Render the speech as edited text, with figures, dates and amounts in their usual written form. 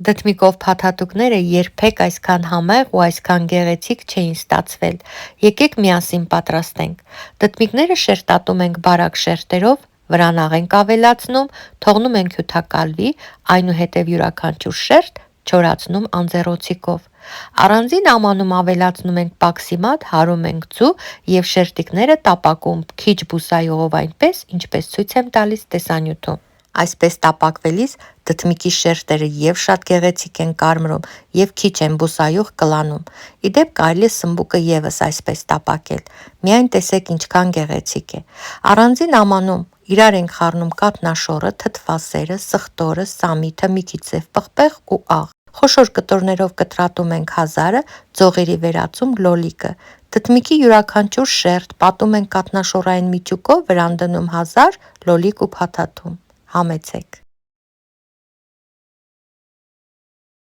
Դդմիկով փաթաթուկները երբեք այսքան համեղ ու այսքան գեղեցիկ չէին ստացվել։ Եկեք միասին պատրաստենք։ Դդմիկները շերտատում ենք բարակ շերտերով, վրանաղ ենք ավելացնում, թողնում ենք հյութակալվի, այնուհետև յուրաքանչյուր շերտ չորացնում անձեռոցիկով։ Առանձին ամանում ավելացնում ենք պաքսիմատ, հարում ենք ձու և շերտիկները տապակում քիչ բուսայողով այնպես, ինչպես ցույց եմ տալիս տեսանյութում։ Այսպես տապակվելիս դդմիկի շերտերը և շատ գեղեցիկ են կարմրում և քիչ են բուսայող կլանում։ Ի դեպ կարելի է սմբուկը ևս այսպես տապակել։ Միայն տեսեք ինչքան գեղեցիկ է։ Առանձին ամանում իրար ենք խառնում կաթնաշոռը, թթվասերը, սխտորը, սամիթը, մի քիչ սև պղպեղ ու աղ։ Խոշոր կտորներով կտրատում ենք հազարը, ձողերի վերածում լոլիկը։ Դդմիկի յուրաքանչյուր շերտ պատում ենք կաթնաշոռային միջուկով, վրան դնում հազար, լոլիկ ու փաթաթում։ Համեցեք։